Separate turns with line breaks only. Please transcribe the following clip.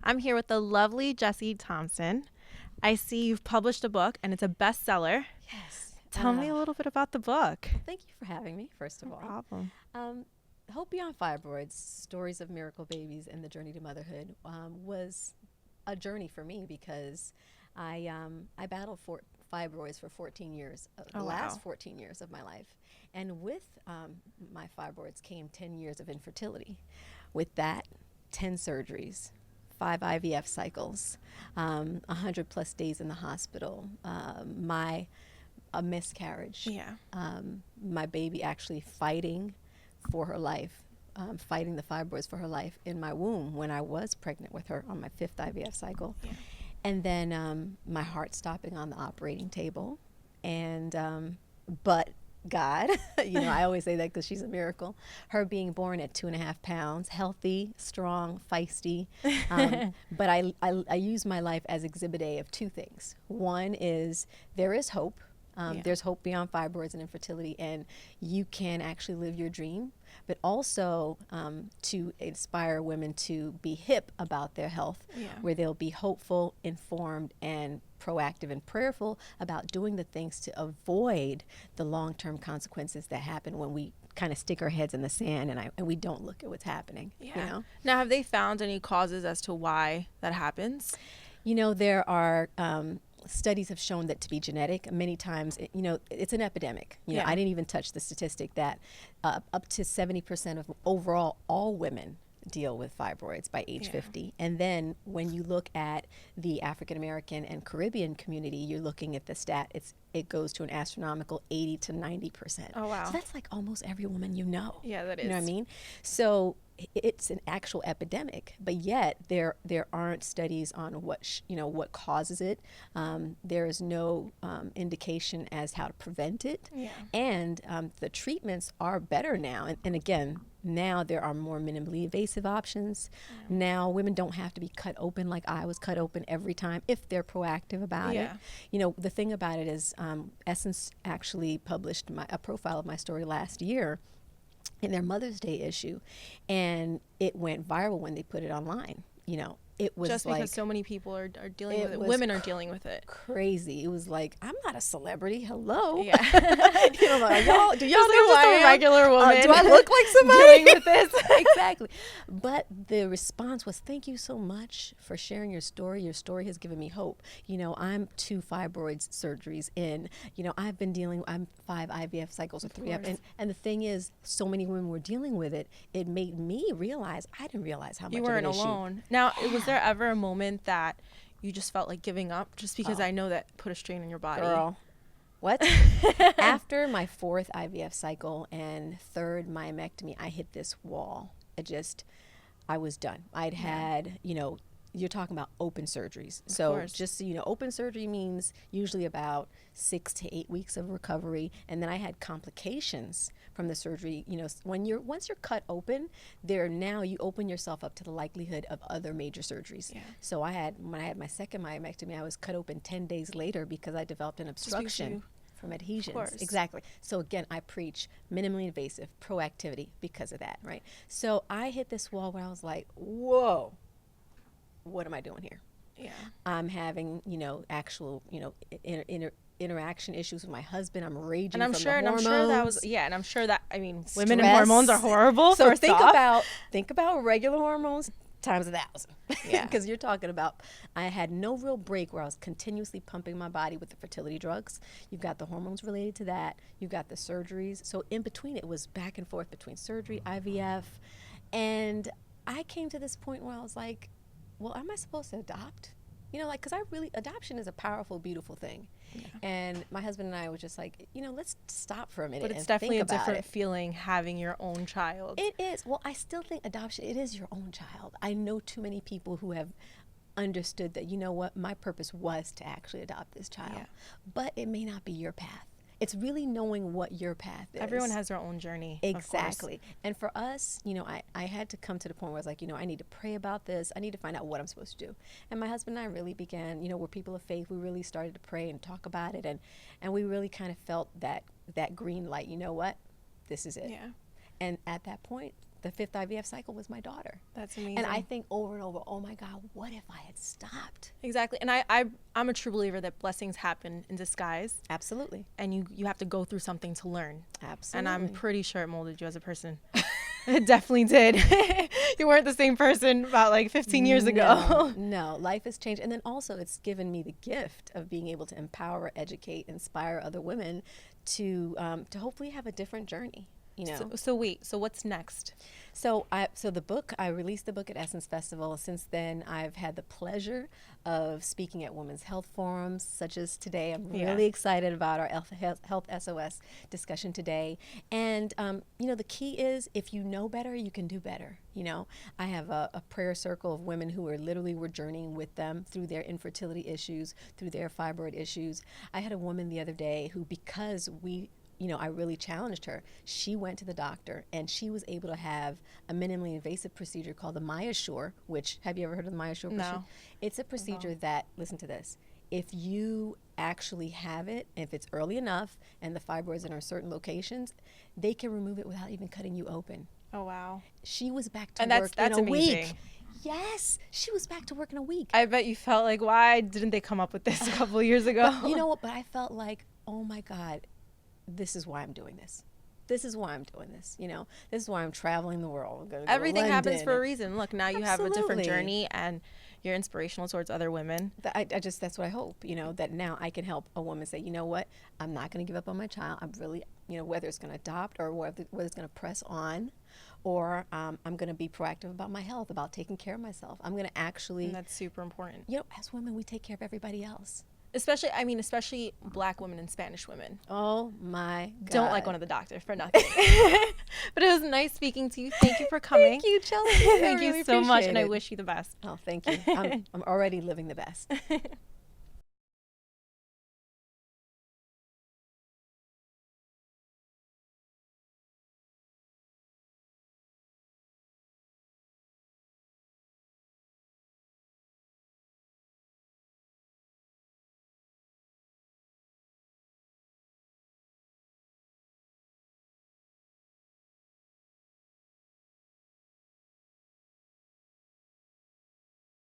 I'm here with the lovely Gessie Thompson. I see you've published a book and it's a bestseller.
Yes.
Tell me a little bit about the book.
Thank you for having me, first of
No
all.
problem.
Hope Beyond Fibroids, Stories of Miracle Babies and the Journey to Motherhood was a journey for me because I battled fibroids for 14 years, the last 14 years of my life. And with my fibroids came 10 years of infertility. With that, 10 surgeries, 5 IVF cycles, 100 plus days in the hospital, a miscarriage, my baby actually fighting for her life, fighting the fibroids for her life in my womb when I was pregnant with her on my 5th IVF cycle. Yeah. And then my heart stopping on the operating table. And, but God, I always say that because she's a miracle. Her being born at 2.5 pounds, healthy, strong, feisty. But I use my life as exhibit A of two things. One is there is hope. There's hope beyond fibroids and infertility, and you can actually live your dream, but also to inspire women to be hip about their health, where they'll be hopeful, informed, and proactive and prayerful about doing the things to avoid the long-term consequences that happen when we kind of stick our heads in the sand and we don't look at what's happening.
Now, have they found any causes as to why that happens?
There are studies have shown that to be genetic. Many times, it's an epidemic. I didn't even touch the statistic that up to 70% of overall all women deal with fibroids by age 50. And then when you look at the African American and Caribbean community, you're looking at the stat. It goes to an astronomical 80 to 90%.
Oh, wow.
So that's like almost every woman you know.
Yeah, that is.
You know what I mean? So it's an actual epidemic, but yet there aren't studies on what causes it. There is no indication as how to prevent it. And the treatments are better now. And again, now there are more minimally invasive options. Now women don't have to be cut open like I was cut open every time if they're proactive about it. The thing about it is Essence actually published a profile of my story last year in their Mother's Day issue, and it went viral when they put it online. It was
just because so many people are dealing with it. Women are dealing with it.
Crazy. It was like, I'm not a celebrity. Hello.
Yeah.
Like, do y'all know
who I am? A regular woman.
Do I look like somebody
dealing with this?
Exactly. But the response was, thank you so much for sharing your story. Your story has given me hope. I'm 2 fibroids surgeries in. I'm 5 IVF cycles or 3. And the thing is, so many women were dealing with it. It made me realize I didn't realize how much
you weren't alone. Now, was there ever a moment that you just felt like giving up? Just because I know that put a strain on your body.
Girl, what? After my 4th IVF cycle and 3rd myomectomy, I hit this wall. I was done. I'd had, you're talking about open surgeries. So just so you know, open surgery means usually about 6 to 8 weeks of recovery. And then I had complications from the surgery. Once you're cut open, you open yourself up to the likelihood of other major surgeries. So when I had my 2nd myomectomy, I was cut open 10 days later because I developed an obstruction from adhesions. Exactly. So again, I preach minimally invasive proactivity because of that, right? So I hit this wall where I was like, whoa. What am I doing here? I'm having, actual, interaction issues with my husband. I'm raging from the hormones.
And I'm sure that, women and hormones are horrible.
So think about regular hormones times 1,000. Because you're talking about, I had no real break where I was continuously pumping my body with the fertility drugs. You've got the hormones related to that. You've got the surgeries. So in between, it was back and forth between surgery, IVF. And I came to this point where I was like, well, am I supposed to adopt? Because adoption is a powerful, beautiful thing. And my husband and I were just like, let's stop for a minute.
But it's definitely a different feeling having your own child.
It is. Well, I still think adoption, it is your own child. I know too many people who have understood that, my purpose was to actually adopt this child. But it may not be your path. It's really knowing what your path is.
Everyone has their own journey.
Exactly. And for us, I had to come to the point where I was like, I need to pray about this. I need to find out what I'm supposed to do. And my husband and I really began, we're people of faith. We really started to pray and talk about it. And we really kind of felt that green light. You know what? This is it. And at that point, the 5th IVF cycle was my daughter.
That's amazing.
And I think over and over, oh my God, what if I had stopped?
Exactly. And I'm a true believer that blessings happen in disguise.
Absolutely.
And you have to go through something to learn.
Absolutely.
And I'm pretty sure it molded you as a person. It definitely did. You weren't the same person about like 15 years ago.
No, life has changed. And then also it's given me the gift of being able to empower, educate, inspire other women to hopefully have a different journey. You know.
So what's next?
So the book, I released the book at Essence Festival. Since then, I've had the pleasure of speaking at women's health forums, such as today. I'm really excited about our health SOS discussion today. And, you know, the key is if you know better, you can do better. You know, I have a prayer circle of women who are literally, we're journeying with them through their infertility issues, through their fibroid issues. I had a woman the other day who, because I really challenged her. She went to the doctor and she was able to have a minimally invasive procedure called the MyoSure, which, have you ever heard of the MyoSure procedure?
No.
It's a procedure that, listen to this, if you actually have it, if it's early enough and the fibroids are in certain locations, they can remove it without even cutting you open.
Oh, wow.
She was back to
And
work
that's
in a
amazing.
week. Yes, she was back to work in a week.
I bet you felt like, why didn't they come up with this a couple of years ago?
But you know what? But I felt like, oh my God, this is why I'm doing this. This is why I'm doing this. You know, this is why I'm traveling the world.
Everything happens for a reason. Look, now you have a different
Absolutely.
journey and you're inspirational towards other women.
That's what I hope, you know, that now I can help a woman say, you know what, I'm not going to give up on my child. I'm really, you know, whether it's going to adopt or whether it's going to press on, or I'm going to be proactive about my health, about taking care of myself. I'm going to actually.
And that's super important.
You know, as women, we take care of everybody else.
Especially Black women and Spanish women.
Oh my God.
Don't like one of the doctors for nothing. But it was nice speaking to you. Thank you for coming.
Thank you, Chelsea.
Thank you so much, and I wish you the best.
Oh, thank you. I'm already living the best.